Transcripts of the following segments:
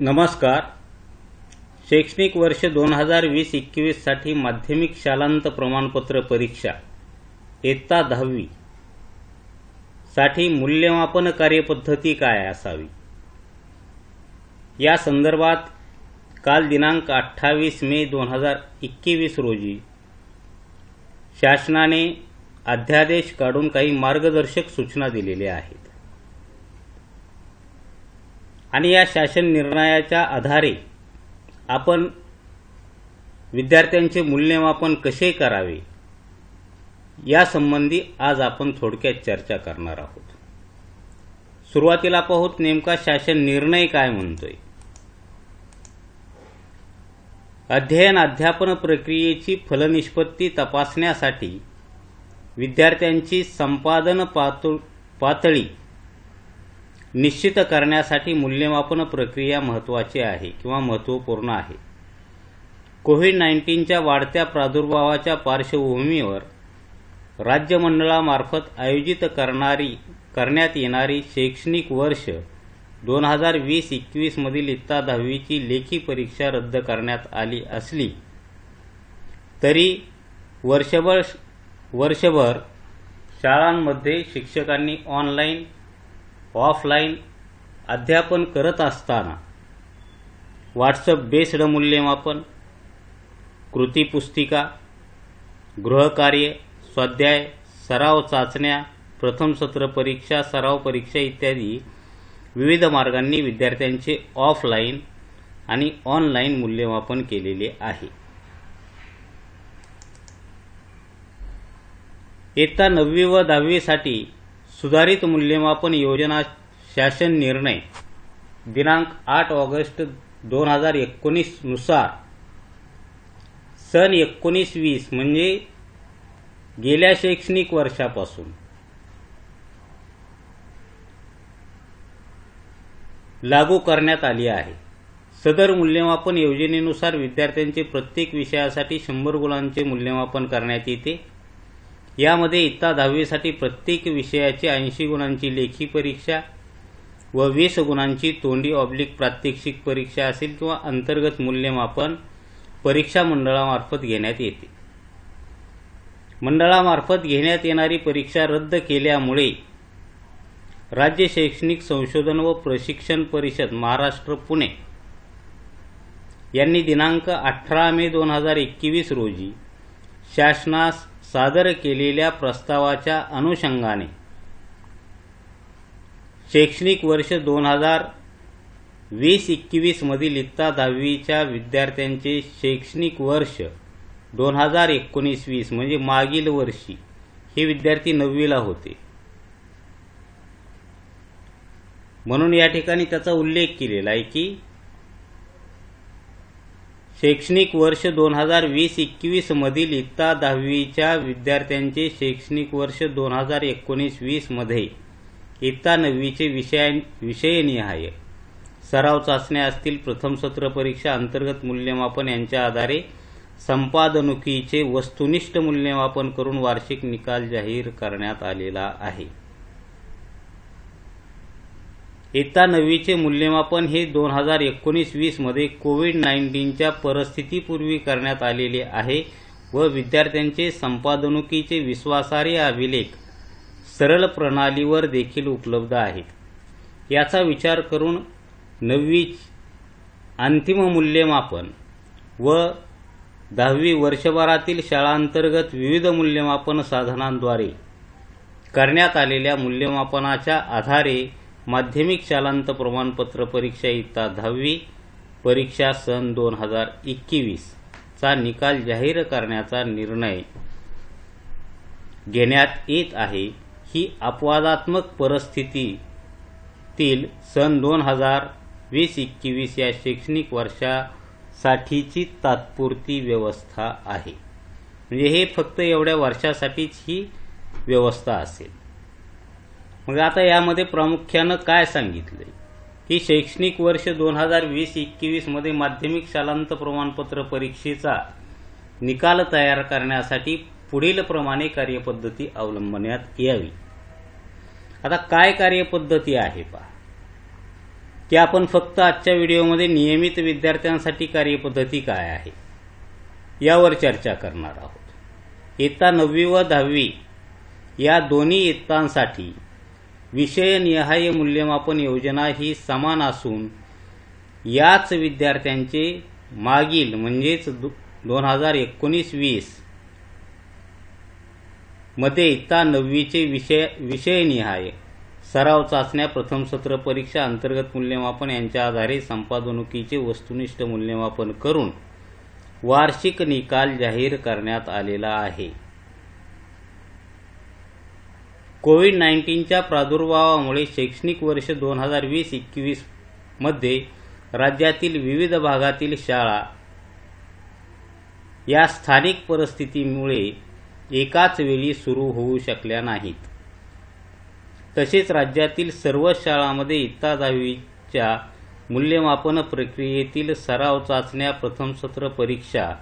नमस्कार. शैक्षणिक वर्ष 2020-21 साठी माध्यमिक शालांत प्रमाणपत्र परीक्षा इयत्ता 10वी साठी मूल्यमापन कार्यपद्धती काय असावी या संदर्भात काल दिनांक 28 मे 2021 रोजी शासनाने अध्यादेश काढून काही मार्गदर्शक सूचना दिलेल्या आहेत आणि या शासन निर्णयाच्या आधारे आपण विद्यार्थ्यांचे मूल्यमापन कसे करावे यासंबंधी आज आपण थोडक्यात चर्चा करणार आहोत. सुरुवातीला पाहूत नेमका शासन निर्णय काय म्हणतोय. अध्ययन अध्यापन प्रक्रियेची फलनिष्पत्ती तपासण्यासाठी विद्यार्थ्यांची संपादन पातळी निश्चित करण्यासाठी मूल्यमापन प्रक्रिया महत्त्वाची आहे किंवा महत्त्वपूर्ण आहे. कोविड-19च्या वाढत्या प्रादुर्भावाच्या पार्श्वभूमीवर राज्य मंडळामार्फत आयोजित करण्यात येणारी शैक्षणिक वर्ष 2020-21 मधील इयत्ता 10वीची लेखी परीक्षा रद्द करण्यात आली असली तरी वर्षभर शाळांमध्ये शिक्षकांनी ऑनलाईन ऑफलाईन अध्यापन करत असताना व्हॉट्सअप बेस्ड मूल्यमापन, कृतीपुस्तिका, गृहकार्य, स्वाध्याय, सराव चाचण्या, प्रथम सत्र परीक्षा, सराव परीक्षा इत्यादी विविध मार्गांनी विद्यार्थ्यांचे ऑफलाईन आणि ऑनलाईन मूल्यमापन केलेले आहे. इयत्ता 9वी व 10वी साठी सुधारित मूल्यमापन योजना शासन निर्णय दिनांक 8 ऑगस्ट 2019 नुसार सन 19-20 म्हणजे गेल्या शैक्षणिक वर्षापासून लागू करण्यात आली आहे. सदर मूल्यमापन योजनेनुसार विद्यार्थ्यांचे प्रत्येक विषयासाठी 100 गुणांचे मूल्यमापन करण्यात येते. यामध्ये इयत्ता 10वी साठी प्रत्येक विषयाची 80 गुणांची लेखी परीक्षा व 20 गुणांची तोंडी प्रात्यक्षिक परीक्षा असेल किंवा अंतर्गत मूल्यमापन परीक्षा मंडळामार्फत घेण्यात येते. मंडळामार्फत घेण्यात येणारी परीक्षा रद्द केल्यामुळे राज्य शैक्षणिक संशोधन व प्रशिक्षण परिषद महाराष्ट्र पुणे यांनी दिनांक 18 मे 2021 रोजी शासनास सादर केलेल्या प्रस्तावाच्या अनुषंगाने शैक्षणिक वर्ष 2020-21 मधील इयत्ता 10वीच्या विद्यार्थ्यांचे शैक्षणिक वर्ष 2019-20 म्हणजे मागील वर्षी हे विद्यार्थी 9वीला होते म्हणून या ठिकाणी त्याचा उल्लेख केलेला आहे की शैक्षणिक वर्ष 2020-21 मधील इयत्ता 10वीच्या विद्यार्थ्यांचे शैक्षणिक वर्ष 2019-20 मध्ये इयत्ता 9वीचे विषयनिहाय सराव चाचण्या असतील, प्रथम सत्र परीक्षा, अंतर्गत मूल्यमापन यांच्या आधारे संपादनुकीचे वस्तुनिष्ठ मूल्यमापन करून वार्षिक निकाल जाहीर करण्यात आलेला आहे. इयत्ता 9वीचे मूल्यमापन हे 2019-20 मध्ये कोविड-19च्या परिस्थितीपूर्वी करण्यात आलेले आहे व विद्यार्थ्यांचे संपादनुकीचे विश्वासार्ह अभिलेख सरळ प्रणालीवर देखील उपलब्ध आहेत. याचा विचार करून 9वी अंतिम मूल्यमापन व 10वी वर्षभरातील शाळांतर्गत विविध मूल्यमापन साधनांद्वारे करण्यात आलेल्या मूल्यमापनाच्या आधारे माध्यमिक शालांत प्रमाणपत्र परीक्षा इयत्ता 10वी परीक्षा सन 2021 चा निकाल जाहीर करण्याचा निर्णय घेण्यात येत आहे. ही अपवादात्मक परिस्थितीतील सन 2020-21 या शैक्षणिक वर्षासाठीची तात्पुरती व्यवस्था आहे. म्हणजे हे फक्त एवढ्या वर्षासाठीच ही व्यवस्था असेल. मग आता यामध्ये प्रामुख्यानं काय सांगितलंय की शैक्षणिक वर्ष 2020-21 मध्ये माध्यमिक शालांत प्रमाणपत्र परीक्षेचा निकाल तयार करण्यासाठी पुढील प्रमाणे कार्यपद्धती अवलंबण्यात यावी. आता काय कार्यपद्धती आहे पहा. की आपण फक्त आजच्या व्हिडिओमध्ये नियमित विद्यार्थ्यांसाठी कार्यपद्धती काय आहे यावर चर्चा करणार आहोत। इयत्ता 9वी व 10वी या दोन्ही इयत्तांसाठी विषयनिहाय मूल्यमापन योजना ही समान असून याच विद्यार्थ्यांचे मागील म्हणजेच 2019-20 मध्ये इयत्ता 9वीचे विषयनिहाय सराव चाचण्या, प्रथम सत्र परीक्षा, अंतर्गत मूल्यमापन यांच्या आधारे संपादनुकीचे वस्तुनिष्ठ मूल्यमापन करून वार्षिक निकाल जाहीर करण्यात आलेला आहे। कोविड-19च्या प्रादुर्भावामुळे शैक्षणिक वर्ष 2020-21 मध्ये राज्यातील विविध भागातील शाळा या स्थानिक परिस्थितीमुळे एकाच वेळी सुरू होऊ शकल्या नाहीत। तसेच राज्यातील सर्व शाळांमध्ये इयत्ता 10वीच्या मूल्यमापन प्रक्रियेतील सराव चाचण्या, प्रथम सत्र परीक्षा,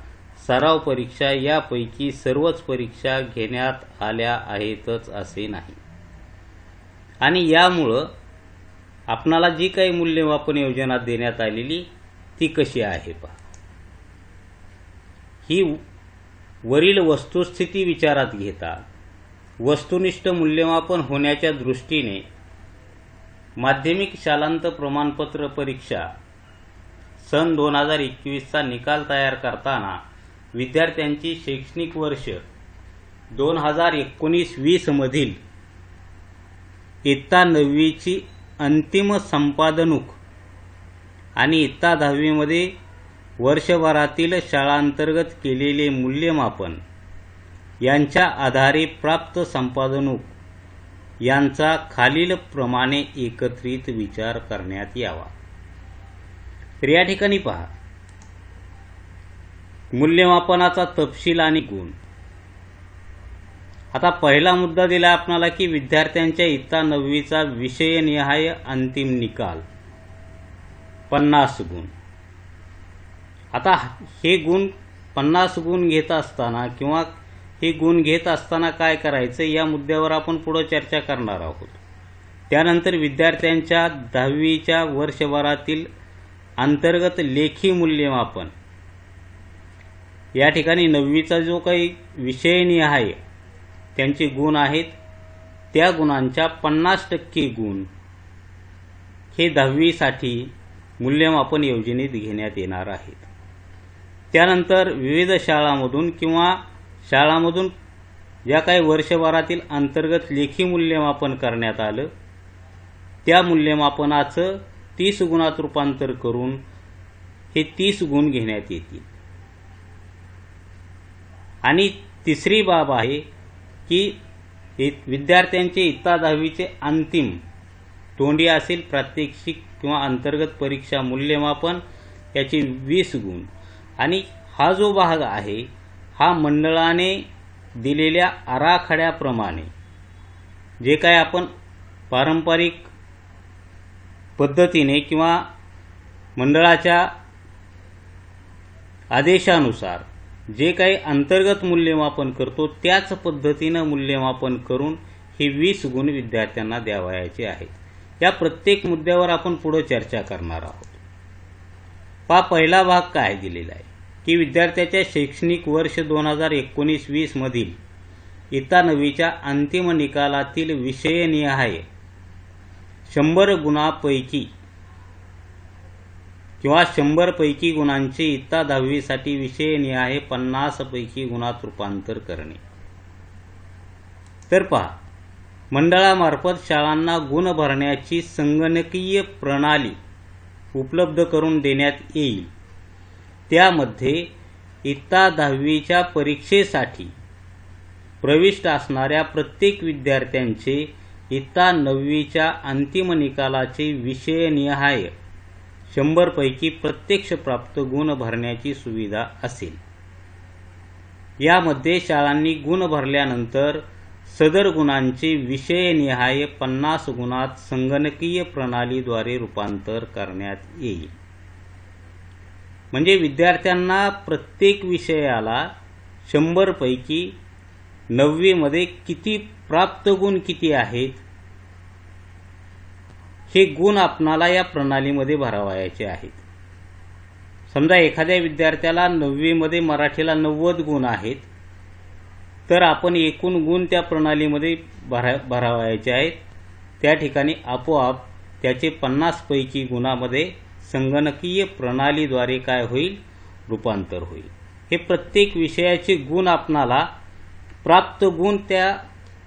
सराव परीक्षा यापैकी सर्वच परीक्षा घेण्यात आल्या आहेतच असे नाही। आणि यामुळं आपणाला जी काही मूल्यमापन योजना देण्यात आलेली ती कशी आहे पहा। ही वरील वस्तुस्थिती विचारात घेता वस्तुनिष्ठ मूल्यमापन होण्याच्या दृष्टीने माध्यमिक शालांत प्रमाणपत्र परीक्षा सन 2021चा निकाल तयार करताना विद्यार्थ्यांची शैक्षणिक वर्ष 2019-20 मधील इयत्ता 9वीची अंतिम संपादनुक आणि इयत्ता 10वी मध्ये वर्षभरातील शाळांतर्गत केलेले मूल्यमापन यांच्या आधारे प्राप्त संपादनुक यांचा खालील प्रमाणे एकत्रित विचार करण्यात यावा। तर या ठिकाणी पहा, मूल्यमापनाचा तपशील आणि गुण। आता पहिला मुद्दा दिला आपणाला की विद्यार्थ्यांच्या इयत्ता 9वीचा विषयनिहाय अंतिम निकाल 50 गुण। आता हे गुण 50 गुण घेत असताना किंवा हे गुण घेत असताना काय करायचं या मुद्द्यावर आपण पुढे चर्चा करणार आहोत। त्यानंतर विद्यार्थ्यांच्या 10वीच्या वर्षभरातील अंतर्गत लेखी मूल्यमापन या ठिकाणी 9वीचा जो काही विषयनिहाय त्यांचे गुण आहेत त्या गुणांच्या 50% गुण हे 10वीसाठी मूल्यमापन योजनेत घेण्यात येणार आहेत। त्यानंतर विविध शाळांमधून किंवा शाळांमधून ज्या काही वर्षभरातील अंतर्गत लेखी मूल्यमापन करण्यात आलं त्या मूल्यमापनाचं 30 गुणात रूपांतर करून हे 30 गुण घेण्यात येतील। आणि तिसरी बाब आहे की विद्यार्थ्यांचे इयत्ता 10वीचे अंतिम तोंडी असेल प्रात्यक्षिक किंवा अंतर्गत परीक्षा मूल्यमापन याचे 20 गुण। आणि हा जो भाग आहे हा मंडळाने दिलेल्या आराखड्याप्रमाणे जे काय आपण पारंपरिक पद्धतीने किंवा मंडळाच्या आदेशानुसार जे काही अंतर्गत मूल्यमापन करतो त्याच पद्धतीने मूल्यमापन करून हे 20 गुण विद्यार्थ्यांना द्यावयाचे आहेत। या प्रत्येक मुद्द्यावर आपण पुढे चर्चा करणार आहोत। पहिला भाग काय दिलेला आहे की विद्यार्थ्याच्या शैक्षणिक वर्ष 2019-20 मधील इयत्ता 9वीच्या अंतिम निकालातील विषयनिहाय 100 गुणांपैकी किंवा 100 पैकी गुणांचे इयत्ता 10वीसाठी विषयनिहाय 50 पैकी गुणात रूपांतर करणे। तर पहा, मंडळामार्फत शाळांना गुण भरण्याची संगणकीय प्रणाली उपलब्ध करून देण्यात येईल। त्यामध्ये इयत्ता 10वीच्या परीक्षेसाठी प्रविष्ट असणाऱ्या प्रत्येक विद्यार्थ्यांचे इयत्ता 9वीच्या अंतिम निकालाचे विषयनिहाय 100 पैकी प्रत्यक्ष प्राप्त गुण भरण्याची सुविधा असेल। यामध्ये शाळांनी गुण भरल्यानंतर सदर गुणांचे विषयनिहाय 50 गुणात संगणकीय प्रणालीद्वारे रूपांतर करण्यात येईल। म्हणजे विद्यार्थ्यांना प्रत्येक विषयाला 100 पैकी 9वी मध्ये किती प्राप्त गुण किती आहेत हे गुण आपणाला या प्रणालीमध्ये भरावायचे आहेत. समजा एखाद्या विद्यार्थ्याला 9वी मध्ये मराठीला 90 गुण आहेत, तर आपण एकूण गुण त्या प्रणालीमध्ये भरावायचे आहेत. त्या ठिकाणी आपोआप त्याचे 50 पैकी गुणामध्ये संगणकीय प्रणालीद्वारे काय होईल, रूपांतर होईल. हे प्रत्येक विषयाचे गुण आपणाला प्राप्त गुण त्या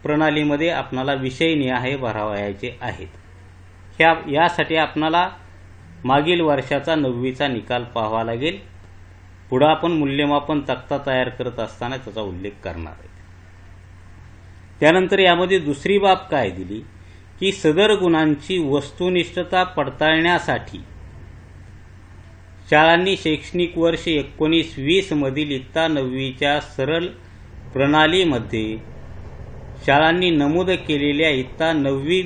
प्रणालीमध्ये आपणाला विषयनिहाय भरावायचे आहेत. यासाठी आपणाला मागील वर्षाचा 9वीचा निकाल पाहावा लागेल. पुढे आपण मूल्यमापन तक्ता तयार करत असताना त्याचा उल्लेख करणार आहे. त्यानंतर यामध्ये दुसरी बाब काय दिली की सदर गुणांची वस्तुनिष्ठता पडताळण्यासाठी शाळांनी शैक्षणिक वर्ष 19-20 मधील इयत्ता 9वीच्या सरळ प्रणालीमध्ये शाळांनी नमूद केलेल्या इयत्ता 9वी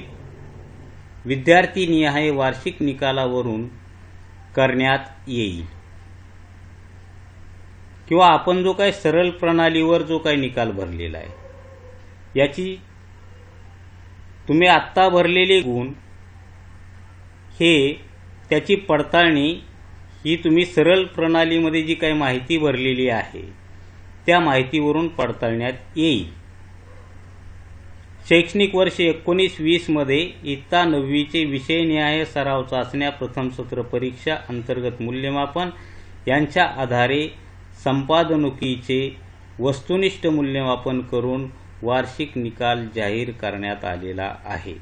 विद्यार्थीनिहाय वार्षिक निकालावरून करण्यात येईल. किंवा आपण जो काही सरळ प्रणालीवर जो काही निकाल भरलेला आहे याची तुम्ही आत्ता भरलेले गुण हे त्याची पडताळणी ही तुम्ही सरळ प्रणालीमध्ये जी काही माहिती भरलेली आहे त्या माहितीवरून पडताळण्यात येईल. शैक्षणिक वर्ष 19-20 मध्ये इयत्ता 9वीचे विषयनिहाय सराव चाचण्या, प्रथम सत्र परीक्षा, अंतर्गत मूल्यमापन यांच्या आधारे संपादनुकीचे वस्तुनिष्ठ मूल्यमापन करून वार्षिक निकाल जाहीर करण्यात आलेला आहे.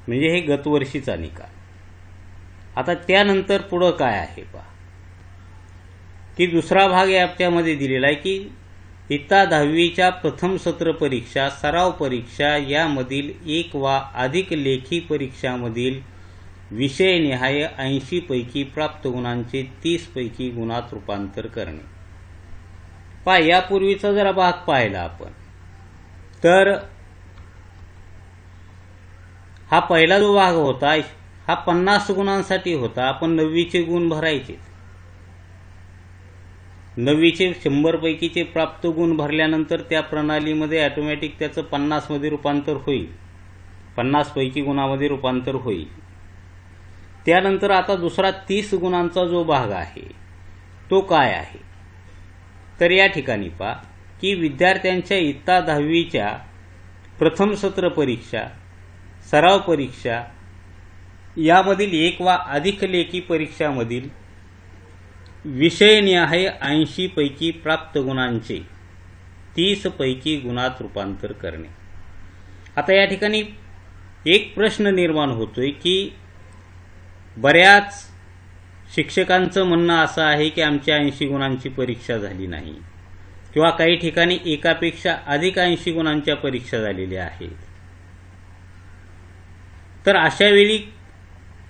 म्हणजे हे गतवर्षीचा निकाल. आता त्यानंतर पुढं काय आहे पहा की दुसरा भाग याच्यामध्ये दिलेला आहे की इयत्ता 10वीच्या प्रथम सत्र परीक्षा, सराव परीक्षा यामधील एक वा अधिक लेखी परीक्षामधील विषयनिहाय 80 पैकी प्राप्त गुणांचे 30 पैकी गुणात रूपांतर करणे. पहा यापूर्वीचा जरा भाग पाहिला आपण तर हा पहिला जो भाग होता हा 50 गुणांसाठी होता. आपण 9वीचे गुण भरायचे. 9वीचे 100 पैकीचे प्राप्त गुण भरल्यानंतर त्या प्रणालीमध्ये ऑटोमॅटिक त्याचं 50 मध्ये रूपांतर होईल, 50 पैकी गुणामध्ये रूपांतर होईल. त्यानंतर आता दुसरा 30 गुणांचा जो भाग आहे तो काय आहे तर या ठिकाणी पहा की विद्यार्थ्यांच्या इयत्ता 10वीच्या प्रथम सत्र परीक्षा, सराव परीक्षा यामधील एक वा अधिक लेखी परीक्षामधील विषयनिहाय 80 पैकी प्राप्त गुणांचे 30 पैकी गुणात रूपांतर करणे. आता या ठिकाणी एक प्रश्न निर्माण होतोय की बऱ्याच शिक्षकांचं म्हणणं असं आहे की आमच्या 80 गुणांची परीक्षा झाली नाही किंवा काही ठिकाणी एकापेक्षा अधिक 80 गुणांच्या परीक्षा झालेल्या आहेत. तर अशा वेळी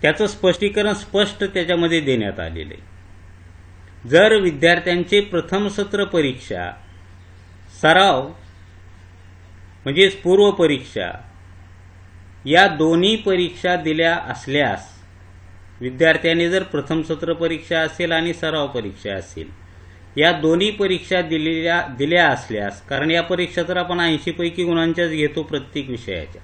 त्याचं स्पष्टीकरण स्पष्ट त्याच्यामध्ये देण्यात आलेलं आहे. जर विद्यार्थ्यांचे प्रथम सत्र परीक्षा, सराव म्हणजे पूर्व परीक्षा या दोन्ही परीक्षा दिल्या असल्यास, विद्यार्थ्याने जर प्रथम सत्र परीक्षा असेल आणि सराव परीक्षा असेल या दोन्ही परीक्षा दिल्या असल्यास, कारण या परीक्षा तर आपण 80 पैकी गुणांच्याच घेतो प्रत्येक विषयाच्या,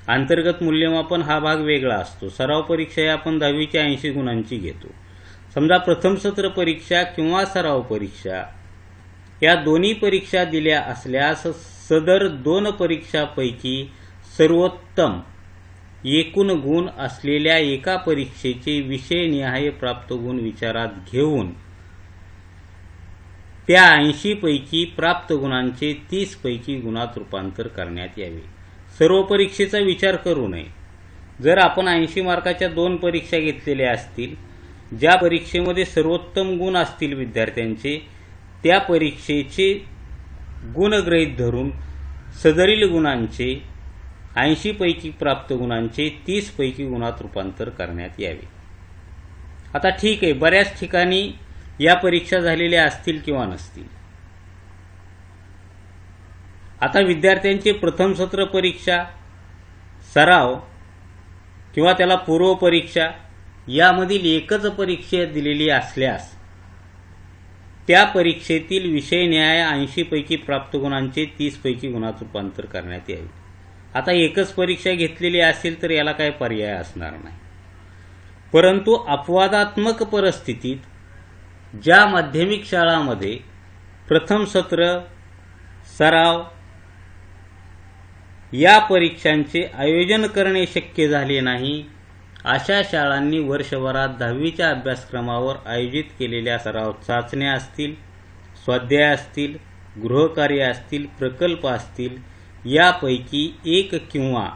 अंतर्गत मूल्यमापन हा भाग वेगळा असतो, सराव परीक्षा ही आपण 10वीच्या 80 गुणांची घेतो. समजा प्रथम सत्र परीक्षा किंवा सराव परीक्षा या दोन्ही परीक्षा दिल्या असल्यास सदर 2 परीक्षापैकी सर्वोत्तम एकूण गुण असलेल्या एका परीक्षेचे विषयनिहाय प्राप्त गुण विचारात घेऊन त्या 80 पैकी प्राप्त गुणांचे 30 पैकी गुणात रूपांतर करण्यात यावे. सर्व परीक्षेचा विचार करू नये. जर आपण 80 मार्काच्या 2 परीक्षा घेतलेल्या असतील, ज्या परीक्षेमध्ये सर्वोत्तम गुण असतील विद्यार्थ्यांचे, त्या परीक्षेचे गुण गृहीत धरून सदरील गुणांचे 80 पैकी प्राप्त गुणांचे 30 पैकी गुणात रूपांतर करण्यात यावे. आता ठीक आहे, बऱ्याच ठिकाणी या परीक्षा झालेल्या असतील किंवा नसतील. आता विद्यार्थ्यांचे प्रथम सत्र परीक्षा, सराव किंवा त्याला पूर्व परीक्षा यामधील एकच परीक्षा दिलेली असल्यास त्या परीक्षेतील विषयनिहाय 80 पैकी प्राप्त गुणांचे 30 पैकी गुणात रूपांतर करण्यात यावे. आता एकच परीक्षा घेतलेली असेल तर याला काही पर्याय असणार नाही. परंतु अपवादात्मक परिस्थितीत ज्या माध्यमिक शाळांमध्ये प्रथम सत्र, सराव या परीक्षांचे आयोजन करणे शक्य झाले नाही, अशा शाळांनी वर्षभरात 10वीच्या अभ्यासक्रमावर आयोजित केलेल्या सराव चाचण्या असतील, स्वाध्याय असतील, गृहकार्य असतील, प्रकल्प असतील, यापैकी एक किंवा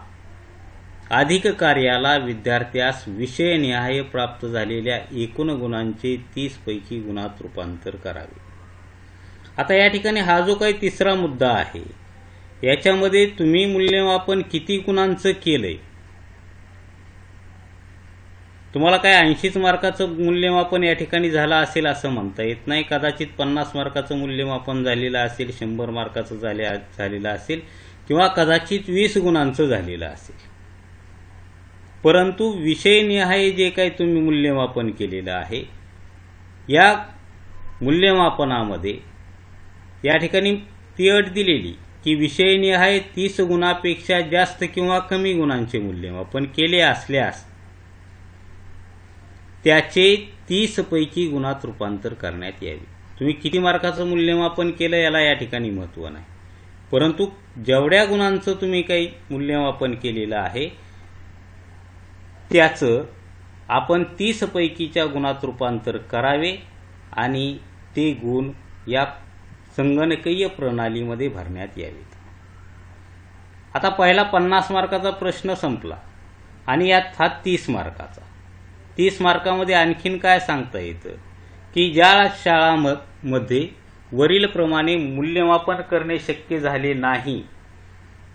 अधिक कार्याला विद्यार्थ्यास विषयनिहाय प्राप्त झालेल्या एकूण गुणांचे 30 पैकी गुणात रूपांतर करावे. आता या ठिकाणी हा जो काही तिसरा मुद्दा आहे, याच्यामध्ये तुम्ही मूल्यमापन किती गुणांचं केलंय, तुम्हाला काय 80 मार्काचं मूल्यमापन या ठिकाणी झालं असेल असं म्हणता येत नाही. कदाचित 50 मार्काचं मूल्यमापन झालेलं असेल, 100 मार्काचं झालेलं असेल, किंवा कदाचित 20 गुणांचं झालेलं असेल. परंतु विषयनिहाय जे काही तुम्ही मूल्यमापन केलेलं आहे, या मूल्यमापनामध्ये या ठिकाणी ती अट दिलेली की विषयनिहाय 30 गुणापेक्षा जास्त किंवा कमी गुणांचे मूल्यमापन केले असल्यास त्याचे 30 पैकी गुणात रूपांतर करण्यात यावे. तुम्ही किती मार्काचं मूल्यमापन केलं याला या ठिकाणी महत्त्व नाही, परंतु जेवढ्या गुणांचं तुम्ही काही मूल्यमापन केलेलं आहे त्याचं आपण 30 पैकीच्या गुणात रूपांतर करावे आणि ते गुण या संगणकीय प्रणालीमध्ये भरण्यात यावेत. आता पहिला 50 मार्काचा प्रश्न संपला आणि यात हा 30 मार्काचा. 30 मार्कामध्ये आणखीन काय सांगता येतं की ज्या शाळांमध्ये वरीलप्रमाणे मूल्यमापन करणे शक्य झाले नाही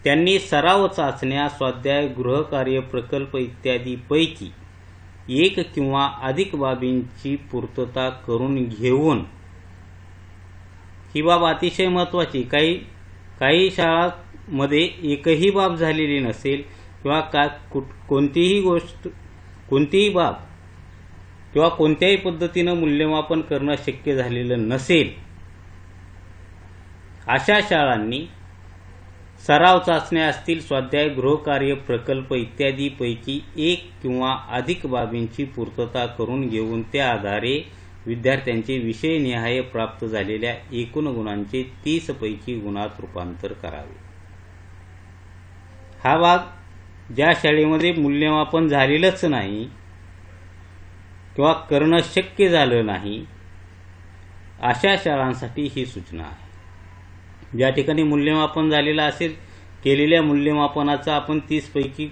त्यांनी सराव चाचण्या, स्वाध्याय, गृहकार्य, प्रकल्प इत्यादी पैकी एक किंवा अधिक बाबींची पूर्तता करून घेऊन, ही बाब अतिशय महत्त्वाची, काही शाळांमध्ये एकही बाब झालेली नसेल किंवा कोणतीही बाब किंवा कोणत्याही पद्धतीनं मूल्यमापन करणं शक्य झालेलं नसेल, अशा शाळांनी सराव चाचण्या असतील, स्वाध्याय, गृहकार्य, प्रकल्प इत्यादी पैकी एक किंवा अधिक बाबींची पूर्तता करून घेऊन त्या आधारे विद्यार्थ्यांचे विषयनिहाय प्राप्त झालेल्या एकूण गुणांचे 30 पैकी गुणात रूपांतर करावे. हा भाग ज्या शाळेमध्ये मूल्यमापन झालेलंच नाही किंवा करणं शक्य झालं नाही अशा शाळांसाठी ही सूचना आहे. ज्या ठिकाणी मूल्यमापन झालेलं असेल, केलेल्या मूल्यमापनाचं आपण 30 पैकी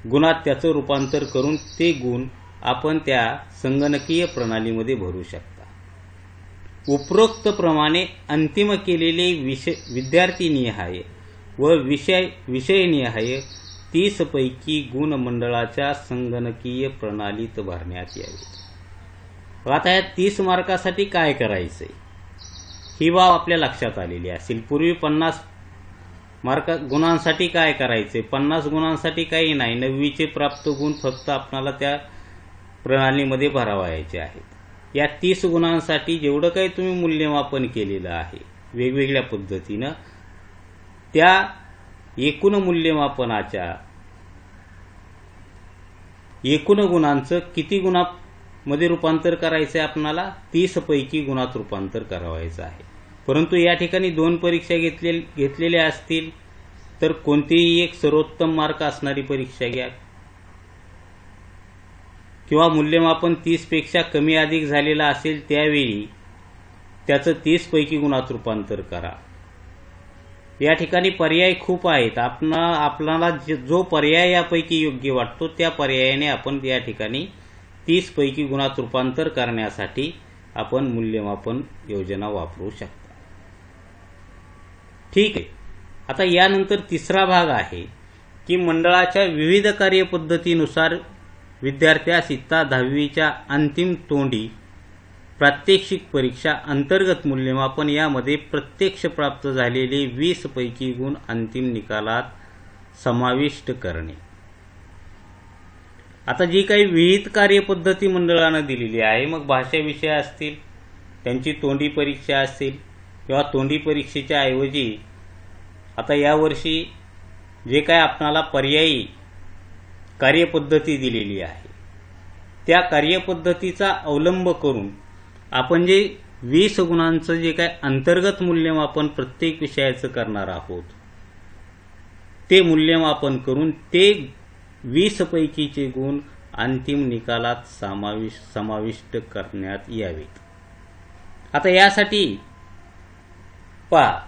गुणात त्याचं रूपांतर करून ते गुण आपण त्या संगणकीय प्रणालीमध्ये भरू शकता. उपरोक्त प्रमाणे अंतिम केलेले विद्यार्थीनिहाय व विषयनिहाय 30 पैकी गुण मंडळाच्या संगणकीय प्रणालीत भरण्यात यावे. आता या 30 मार्कासाठी काय करायचंय ही बाब आपल्या लक्षात आलेली असेल. पूर्वी 50 गुणांसाठी काय करायचे, 50 गुणांसाठी काही नाही, 9वीचे प्राप्त गुण फक्त आपल्याला त्या प्रणालीमध्ये भरावायचे आहेत. या 30 गुणांसाठी जेवढं काही तुम्ही मूल्यमापन केलेलं आहे वेगवेगळ्या पद्धतीनं, त्या एकूण मूल्यमापनाच्या एकूण गुणांचं किती गुणामध्ये रूपांतर करायचं आहे आपल्याला, 30 पैकी गुणात रूपांतर करावायचं आहे. परंतु या ठिकाणी 2 परीक्षा घेतलेल्या असतील तर कोणतीही एक सर्वोत्तम मार्क असणारी परीक्षा घ्या किंवा मूल्यमापन 30 पेक्षा कमी अधिक झालेला असेल त्यावेळी त्याचं 30 पैकी गुणात रूपांतर करा. या ठिकाणी पर्याय खूप आहेत. आपल्याला जो पर्याय यापैकी योग्य वाटतो त्या पर्यायाने आपण या ठिकाणी 30 पैकी गुणात रूपांतर करण्यासाठी आपण मूल्यमापन योजना वापरू शकता. ठीक आहे. आता यानंतर तिसरा भाग आहे की मंडळाच्या विविध कार्यपद्धतीनुसार विद्यार्थ्यास इयत्ता 10वीच्या अंतिम तोंडी प्रात्यक्षिक परीक्षा अंतर्गत मूल्यमापन यामध्ये प्रत्यक्ष प्राप्त झालेले 20 पैकी गुण अंतिम निकालात समाविष्ट करणे. आता जी काही विहित कार्यपद्धती मंडळानं दिलेली आहे, मग भाषा विषय असतील, त्यांची तोंडी परीक्षा असेल किंवा तोंडी परीक्षेच्या ऐवजी आता यावर्षी जे काय आपणाला पर्यायी कार्यपद्धती दिलेली आहे, त्या कार्यपद्धतीचा अवलंब करून आपण जे 20 गुणांचं जे काय अंतर्गत मूल्यमापन प्रत्येक विषयाचं करणार आहोत, ते मूल्यमापन करून ते 20 पैकीचे गुण अंतिम निकालात समाविष्ट करण्यात यावेत. आता यासाठी पहा,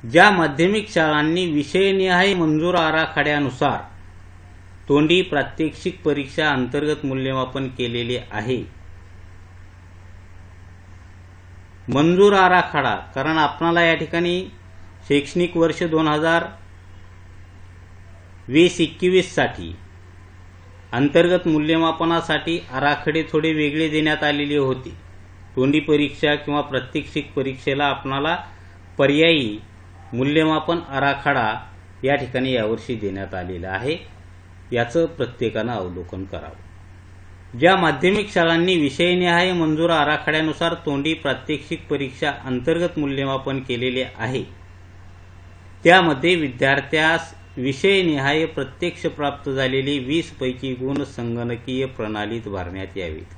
ज्या माध्यमिक शाळांनी विषयनिहाय मंजूर आराखड्यानुसार तोंडी प्रात्यक्षिक परीक्षा अंतर्गत मूल्यमापन केलेले आहे, मंजूर आराखडा, कारण आपणाला या ठिकाणी शैक्षणिक वर्ष 2020-21 साठी अंतर्गत मूल्यमापनासाठी आराखडे थोडे वेगळे देण्यात आलेले होते. तोंडी परीक्षा किंवा प्रात्यक्षिक परीक्षेला आपणाला पर्यायी मूल्यमापन आराखडा या ठिकाणी यावर्षी देण्यात आलेला आहे. याचं प्रत्येकानं अवलोकन करावं. ज्या माध्यमिक शाळांनी विषयनिहाय मंजूर आराखड्यानुसार तोंडी प्रात्यक्षिक परीक्षा अंतर्गत मूल्यमापन केलेले आहे, त्यामध्ये विद्यार्थ्यास विषयनिहाय प्रत्यक्ष प्राप्त झालेले 20 पैकी गुण संगणकीय प्रणालीत भरण्यात यावेत.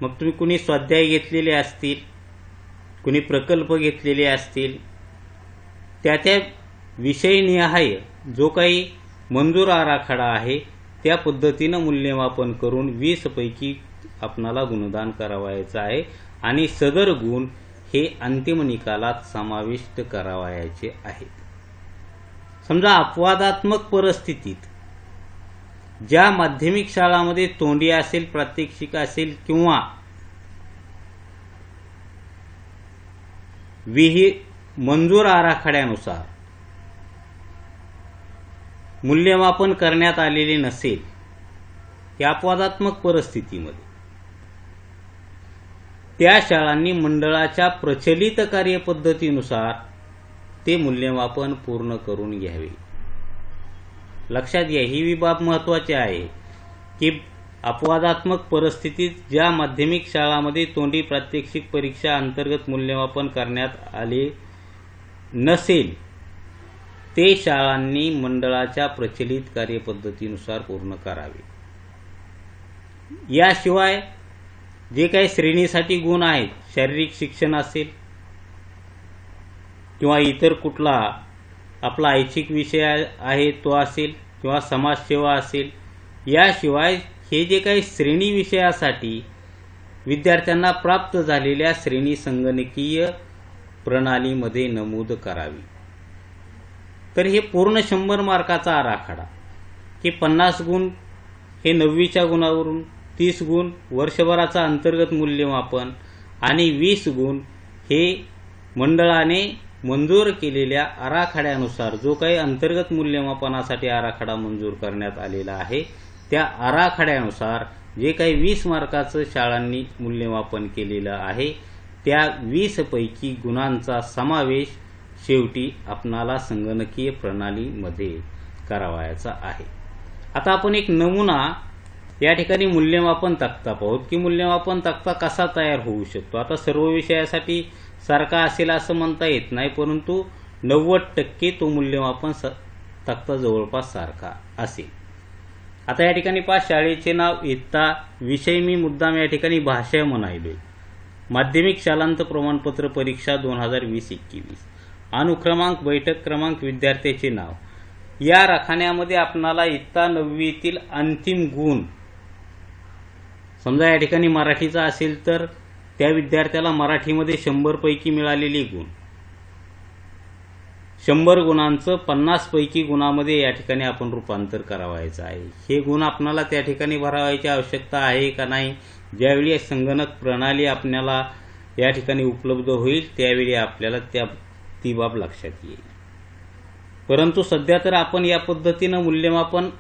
मग तुम्ही कुणी स्वाध्याय घेतलेले असतील, कुणी प्रकल्प घेतलेले असतील, त्या विषयनिहाय जो काही मंजूर आराखडा आहे त्या पद्धतीनं मूल्यमापन करून 20 पैकी आपणाला गुणदान करावायचं आहे आणि सदर गुण हे अंतिम निकालात समाविष्ट करावायचे आहेत. समजा अपवादात्मक परिस्थितीत ज्या माध्यमिक शाळांमध्ये तोंडी असेल, प्रात्यक्षिक असेल किंवा मंजूर आराखड्यानुसार मूल्यमापन करण्यात आलेले नसेल, या अपवादात्मक परिस्थितीमध्ये त्या शाळांनी मंडळाच्या प्रचलित कार्यपद्धतीनुसार ते मूल्यमापन पूर्ण करून घ्यावे. लक्षात घ्या, ही बाब महत्त्वाची आहे की अपवादात्मक परिस्थितीत ज्या माध्यमिक शाळांमध्ये तोंडी प्रात्यक्षिक परीक्षा अंतर्गत मूल्यमापन करण्यात आले नसेल, ते शाळांनी मंडळाच्या प्रचलित कार्यपद्धतीनुसार पूर्ण करावे. याशिवाय जे काही श्रेणीसाठी गुण आहेत, शारीरिक शिक्षण असेल किंवा इतर कुठला आपला ऐच्छिक विषय आहे तो असेल किंवा समाजसेवा असेल, याशिवाय हे जे काही श्रेणी विषयासाठी विद्यार्थ्यांना प्राप्त झालेल्या श्रेणी संगणकीय प्रणालीमध्ये नमूद करावी. तर हे पूर्ण 100 मार्काचा आराखडा की 50 गुण हे 9वीच्या गुणावरून, 30 गुण वर्षभराचा अंतर्गत मूल्यमापन आणि 20 गुण हे मंडळाने मंजूर केलेल्या आराखड्यानुसार जो काही अंतर्गत मूल्यमापनासाठी आराखडा मंजूर करण्यात आलेला आहे, त्या आराखड्यानुसार जे काही 20 मार्काचं शाळांनी मूल्यमापन केलेलं आहे, त्या 20 पैकी गुणांचा समावेश शेवटी आपणाला संगणकीय प्रणालीमध्ये करावायचा आहे. आता आपण एक नमुना या ठिकाणी मूल्यमापन तक्ता पाहूत की मूल्यमापन तक्ता कसा तयार होऊ शकतो. आता सर्व विषयासाठी सारखा असेल असं म्हणता येत नाही, परंतु 90% तो मूल्यमापन तक्ता जवळपास सारखा असेल. आता या ठिकाणी शाळेचे नाव, इयत्ता, विषय मी मुद्दाम या ठिकाणी भाषा म्हणायलोय. माध्यमिक शालांत प्रमाणपत्र परीक्षा 2020-21, अनुक्रमांक, बैठक क्रमांक, विद्यार्थ्याचे नाव. या रखान्यामध्ये आपणाला इयत्ता 9वीतील अंतिम गुण, समजा या ठिकाणी मराठीचा असेल तर त्या विद्यार्थ्याला मराठीमध्ये 100 पैकी मिळालेले गुण, 100 गुणांचं 50 पैकी गुणामध्ये या ठिकाणी आपण रूपांतर करावायचं आहे. हे गुण आपणाला त्या ठिकाणी भरावायची आवश्यकता आहे का नाही, ज्यावेळी संगणक प्रणाली आपल्याला या ठिकाणी उपलब्ध होईल त्यावेळी आपल्याला ती बाब लक्षात येईल. परंतु सध्या तर आपण या पद्धतीनं मूल्यमापन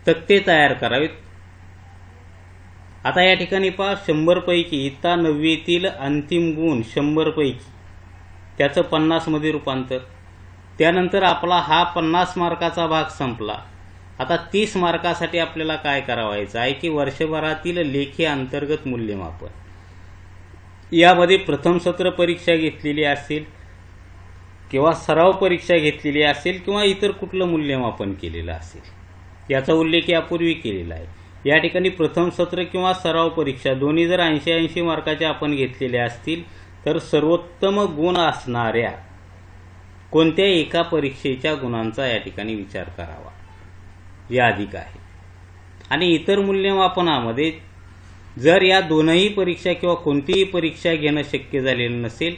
तक्ते तयार करावेत. आता या ठिकाणी 100 पैकी इयत्ता 9वीतील अंतिम गुण 100 पैकी त्याचं 50 मध्ये रूपांतर. त्यानंतर आपला हा 50 मार्काचा भाग संपला. आता 30 मार्कासाठी आपल्याला काय करावायचं आहे की वर्षभरातील लेखी अंतर्गत मूल्यमापन. यामध्ये प्रथम सत्र परीक्षा घेतलेली असेल, किंवा सराव परीक्षा घेतलेली असेल किंवा इतर कुठलं मूल्यमापन केलेलं असेल याचा उल्लेख यापूर्वी केलेला आहे. या ठिकाणी प्रथम सत्र किंवा सराव परीक्षा दोन्ही जर 80-80 मार्काच्या आपण घेतलेल्या असतील तर सर्वोत्तम गुण असणाऱ्या कोणत्या एका परीक्षेच्या गुणांचा या ठिकाणी विचार करावा या अधिक आहे. आणि इतर मूल्यमापनामध्ये जर या दोनही परीक्षा किंवा कोणतीही परीक्षा घेणं शक्य झालेलं नसेल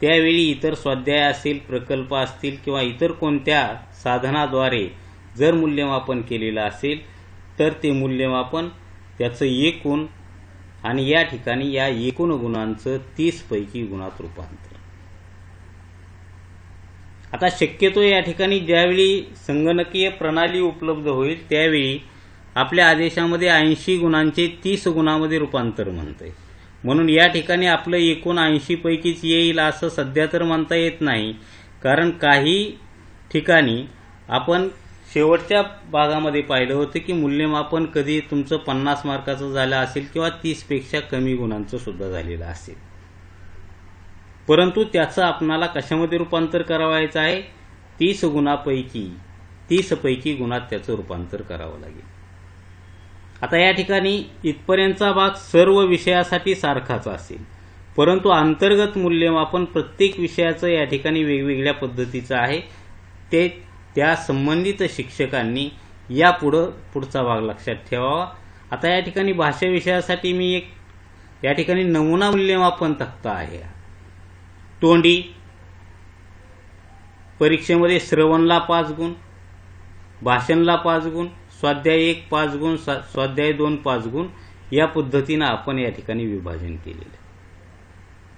त्यावेळी इतर स्वाध्याय असेल, प्रकल्प असतील किंवा इतर कोणत्या साधनाद्वारे जर मूल्यमापन केलेलं असेल तर ते मूल्यमापन त्याचं एकूण आणि या ठिकाणी या एकूण गुणांचं 30 पैकी गुणात रूपांतर. आता शक्यतो या ठिकाणी ज्यावेळी संगणकीय प्रणाली उपलब्ध होईल त्यावेळी आपल्या आदेशामध्ये 80 गुणांचे 30 गुणामध्ये रूपांतर म्हणतंय. म्हणून या ठिकाणी आपलं एकूण 80 पैकीच येईल असं सध्या तर म्हणता येत नाही, कारण काही ठिकाणी आपण शेवटच्या भागामध्ये पाहिलं होतं की मूल्यमापन कधी तुमचं 50 मार्काचं झालं असेल किंवा 30 पेक्षा कमी गुणांचं सुद्धा झालेलं असेल. परंतु त्याचं आपणाला कशामध्ये रूपांतर करावायचं आहे? 30 पैकी गुणात त्याचं रूपांतर करावं लागेल. आता या ठिकाणी इथपर्यंतचा भाग सर्व विषयासाठी सारखाच असेल, परंतु अंतर्गत मूल्यमापन प्रत्येक विषयाचं या ठिकाणी वेगवेगळ्या पद्धतीचं आहे. ते त्या संबंधित शिक्षकांनी पुढचा भाग लक्षात ठेवावा. आता या ठिकाणी भाषा विषयासाठी मी एक या ठिकाणी नमुना मूल्यमापन तक्ता आहे. तोंडी परीक्षेमध्ये श्रवणला 5 गुण, भाषणला 5 गुण, स्वाध्याय 1 5 गुण, स्वाध्याय 2 5 गुण या पद्धतीनं आपण या ठिकाणी विभाजन केलेलं.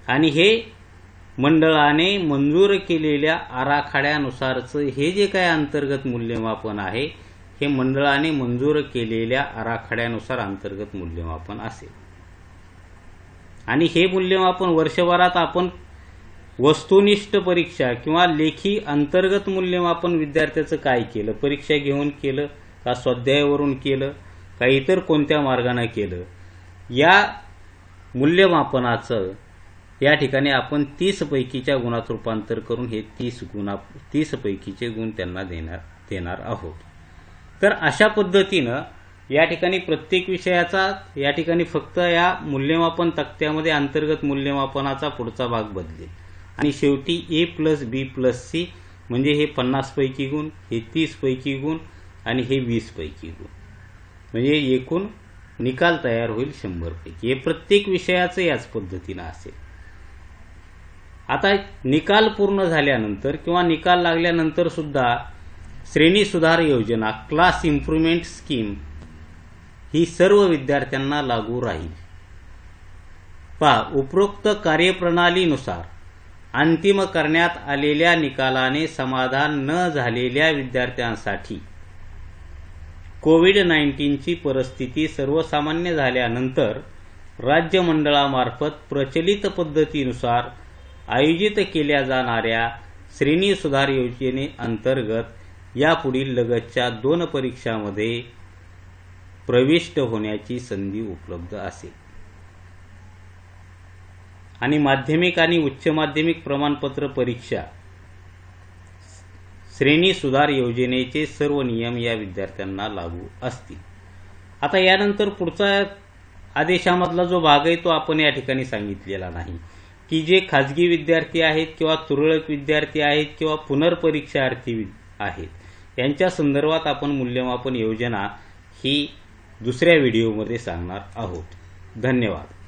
आणि हे मंडळाने मंजूर केलेल्या आराखड्यानुसारचं हे जे काय अंतर्गत मूल्यमापन आहे हे मंडळाने मंजूर केलेल्या आराखड्यानुसार अंतर्गत मूल्यमापन असेल. आणि हे मूल्यमापन वर्षभरात आपण वस्तुनिष्ठ परीक्षा किंवा लेखी अंतर्गत मूल्यमापन विद्यार्थ्याचं काय केलं, परीक्षा घेऊन केलं का स्वाध्यायावरून केलं का इतर कोणत्या मार्गाने केलं, या मूल्यमापनाचं या ठिकाणी आपण 30 पैकीच्या गुणात रूपांतर करून हे 30 पैकीचे गुण त्यांना देणार आहोत. तर अशा पद्धतीनं या ठिकाणी प्रत्येक विषयाचा या ठिकाणी फक्त या मूल्यमापन तक्त्यामध्ये अंतर्गत मूल्यमापनाचा पुढचा भाग बदलेल आणि शेवटी A+B+C म्हणजे हे 50 पैकी गुण, हे 30 पैकी गुण आणि हे 20 पैकी गुण म्हणजे एकूण निकाल तयार होईल 100 पैकी. हे प्रत्येक विषयाचं याच पद्धतीनं असेल. आता निकाल पूर्ण झाल्यानंतर किंवा निकाल लागल्यानंतर सुद्धा श्रेणी सुधार योजना क्लास इम्प्रूव्हमेंट स्कीम ही सर्व विद्यार्थ्यांना लागू राहील. उपरोक्त कार्यप्रणालीनुसार अंतिम करण्यात आलेल्या निकालाने समाधान न झालेल्या विद्यार्थ्यांसाठी कोविड-19ची परिस्थिती सर्वसामान्य झाल्यानंतर राज्य मंडळामार्फत प्रचलित पद्धतीनुसार आयोजित केल्या जाणाऱ्या श्रेणी सुधार योजनेअंतर्गत यापुढील लगतच्या 2 परीक्षांमध्ये प्रविष्ट होण्याची संधी उपलब्ध असेल. आणि माध्यमिक आणि उच्च माध्यमिक प्रमाणपत्र परीक्षा श्रेणी सुधार योजनेचे सर्व नियम या विद्यार्थ्यांना लागू असतील. आता यानंतर पुढचा आदेशामधला जो भाग आहे तो आपण या ठिकाणी सांगितलेला नाही की जे खाजगी विद्यार्थी आहेत किंवा तुरळक विद्यार्थी आहेत किंवा पुनर्परीक्षार्थी आहेत यांच्या संदर्भात आपण मूल्यमापन योजना ही दुसऱ्या व्हिडिओमध्ये सांगणार आहोत. धन्यवाद.